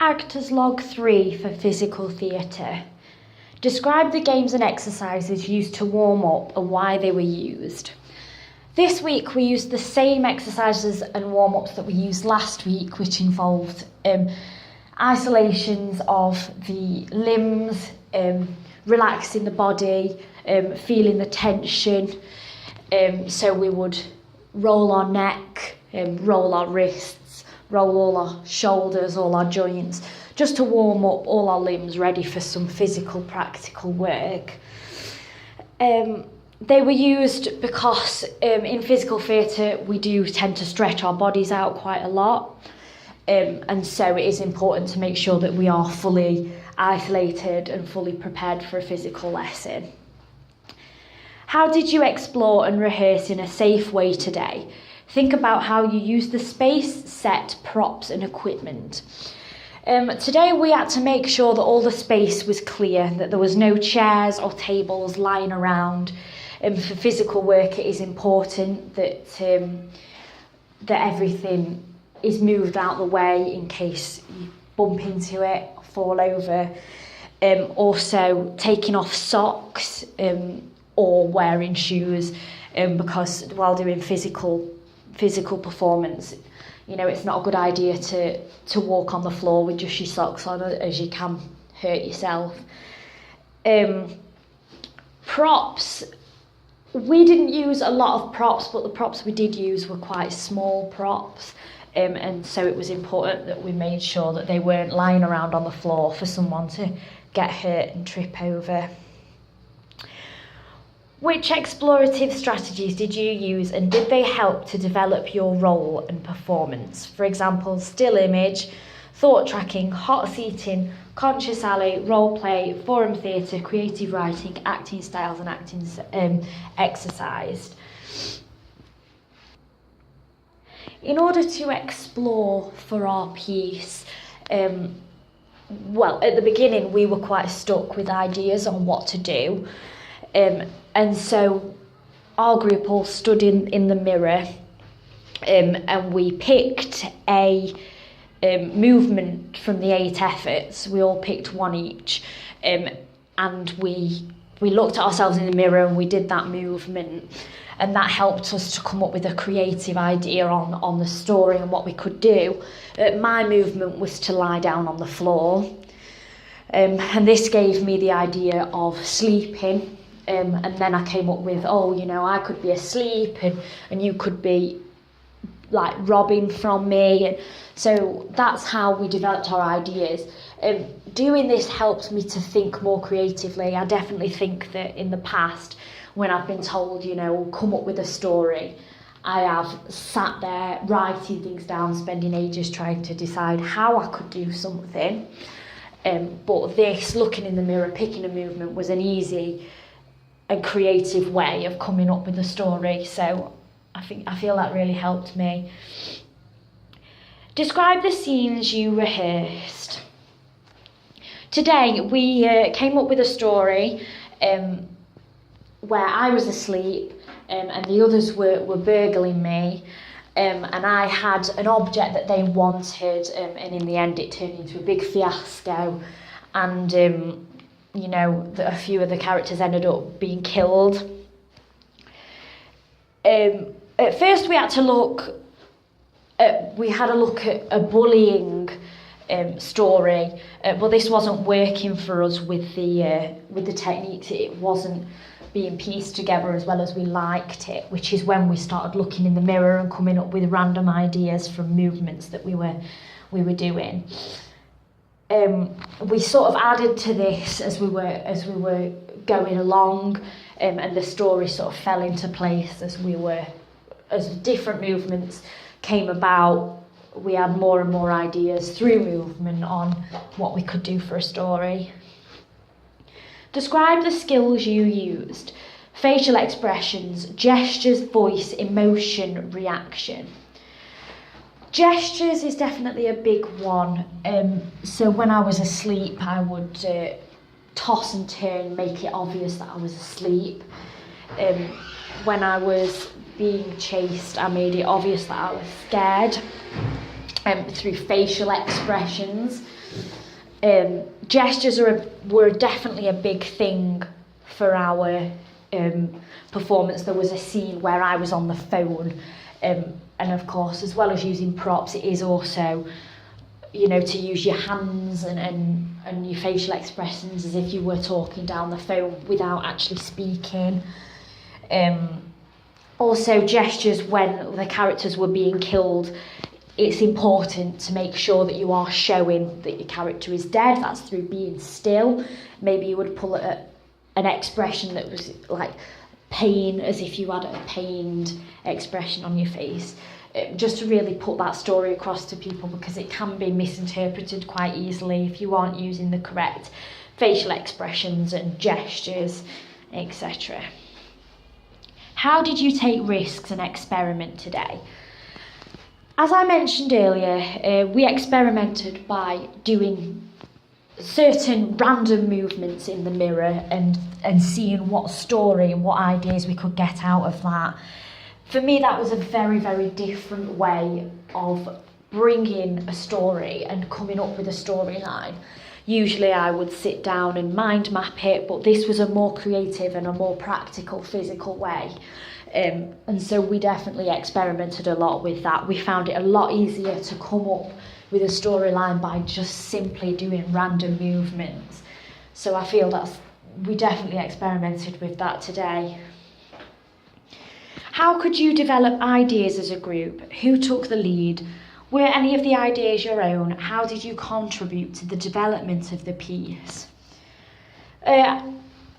Actors Log 3 for physical theatre. Describe the games and exercises used to warm up and why they were used. This week we used the same exercises and warm-ups that we used last week, which involved isolations of the limbs, relaxing the body, feeling the tension. So we would roll our neck, roll our wrists, roll all our shoulders, all our joints, just to warm up all our limbs ready for some physical, practical work. They were used because in physical theatre we do tend to stretch our bodies out quite a lot, and so it is important to make sure that we are fully isolated and fully prepared for a physical lesson. How did you explore and rehearse in a safe way today? Think about how you use the space, set, props and equipment. Today we had to make sure that all the space was clear, that there was no chairs or tables lying around. For physical work it is important that everything is moved out the way in case you bump into it or fall over. Also taking off socks or wearing shoes, because while doing physical performance, you know, it's not a good idea to walk on the floor with just your socks on, as you can hurt yourself. Props. We didn't use a lot of props, but the props we did use were quite small props. And so it was important that we made sure that they weren't lying around on the floor for someone to get hurt and trip over. Which explorative strategies did you use and did they help to develop your role and performance? For example, still image, thought tracking, hot seating, conscious alley, role play, forum theatre, creative writing, acting styles and acting exercised. In order to explore for our piece, well, at the beginning we were quite stuck with ideas on what to do. And so our group all stood in the mirror and we picked a movement from the 8 efforts. We all picked one each, and we looked at ourselves in the mirror and we did that movement, and that helped us to come up with a creative idea on the story and what we could do. My movement was to lie down on the floor, and this gave me the idea of sleeping. And then I came up with, I could be asleep and you could be like robbing from me. And so that's how we developed our ideas. Doing this helps me to think more creatively. I definitely think that in the past, when I've been told, come up with a story, I have sat there writing things down, spending ages trying to decide how I could do something. But this, looking in the mirror, picking a movement, was an easy and creative way of coming up with a story. So I feel that really helped me. Describe the scenes you rehearsed. Today we came up with a story where I was asleep and the others were burgling me, and I had an object that they wanted, and in the end it turned into a big fiasco, and that a few of the characters ended up being killed. At first we had a look at a bullying story, but this wasn't working for us with the techniques. It wasn't being pieced together as well as we liked it, which is when we started looking in the mirror and coming up with random ideas from movements that we were doing. We sort of added to this as we were going along, and the story sort of fell into place as different movements came about. We had more and more ideas through movement on what we could do for a story. Describe the skills you used. Facial expressions, gestures, voice, emotion, reaction. Gestures is definitely a big one. So when I was asleep, I would toss and turn, make it obvious that I was asleep. When I was being chased, I made it obvious that I was scared through facial expressions. Gestures were definitely a big thing for our performance. There was a scene where I was on the phone, and of course, as well as using props, it is also, you know, to use your hands and your facial expressions as if you were talking down the phone without actually speaking. Also, gestures when the characters were being killed. It's important to make sure that you are showing that your character is dead. That's through being still. Maybe you would pull an expression that was like pain, as if you had a pained expression on your face, just to really put that story across to people, because it can be misinterpreted quite easily if you aren't using the correct facial expressions and gestures, etc. How did you take risks and experiment today? As I mentioned earlier, we experimented by doing certain random movements in the mirror and seeing what story and what ideas we could get out of that. For me, that was a very, very different way of bringing a story and coming up with a storyline. Usually I would sit down and mind map it, but this was a more creative and a more practical, physical way. And so we definitely experimented a lot with that. We found it a lot easier to come up with a storyline by just simply doing random movements. So I feel we definitely experimented with that today. How could you develop ideas as a group? Who took the lead? Were any of the ideas your own? How did you contribute to the development of the piece?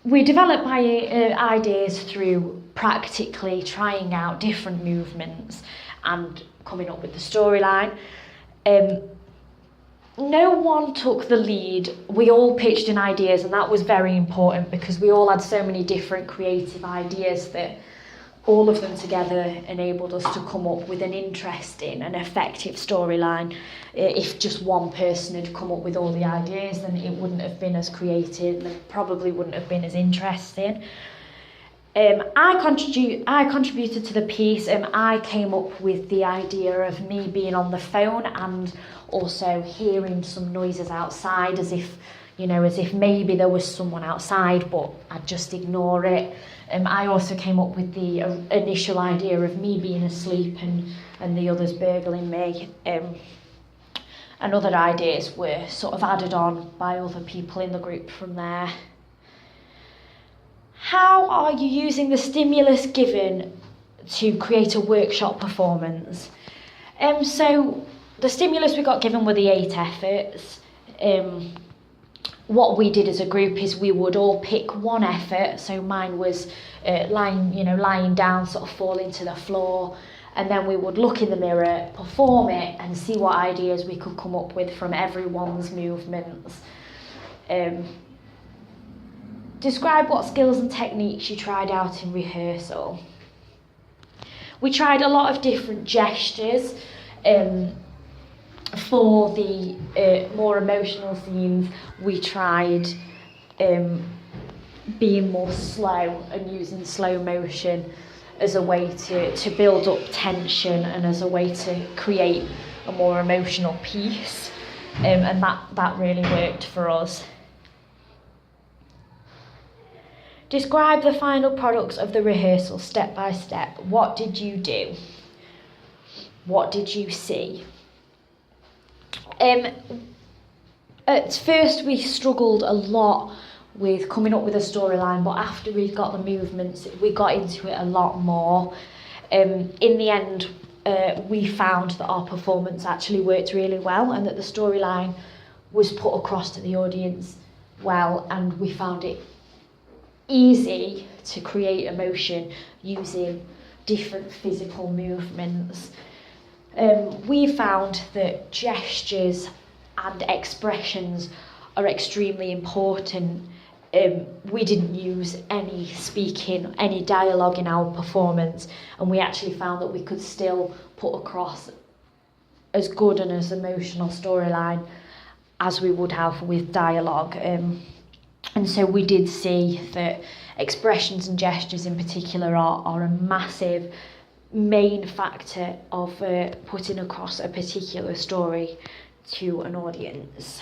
We develop ideas through practically trying out different movements and coming up with the storyline. No one took the lead. We all pitched in ideas, and that was very important because we all had so many different creative ideas that all of them together enabled us to come up with an interesting and effective storyline. If just one person had come up with all the ideas, then it wouldn't have been as creative and probably wouldn't have been as interesting. I contributed to the piece, and I came up with the idea of me being on the phone and also hearing some noises outside, as if maybe there was someone outside, but I'd just ignore it. I also came up with the initial idea of me being asleep and the others burgling me. And other ideas were sort of added on by other people in the group from there. How are you using the stimulus given to create a workshop performance? So the stimulus we got given were the 8 efforts. What we did as a group is we would all pick one effort. So mine was lying down, sort of falling to the floor, and then we would look in the mirror, perform it, and see what ideas we could come up with from everyone's movements. Describe what skills and techniques you tried out in rehearsal. We tried a lot of different gestures. For the more emotional scenes, we tried being more slow and using slow motion as a way to build up tension and as a way to create a more emotional piece. And that really worked for us. Describe the final products of the rehearsal step by step. What did you do? What did you see? At first we struggled a lot with coming up with a storyline, but after we got the movements, we got into it a lot more. In the end, we found that our performance actually worked really well and that the storyline was put across to the audience well, and we found it easy to create emotion using different physical movements. We found that gestures and expressions are extremely important. We didn't use any speaking, any dialogue in our performance, and we actually found that we could still put across as good and as emotional storyline as we would have with dialogue. And so we did see that expressions and gestures in particular are a massive main factor of putting across a particular story to an audience.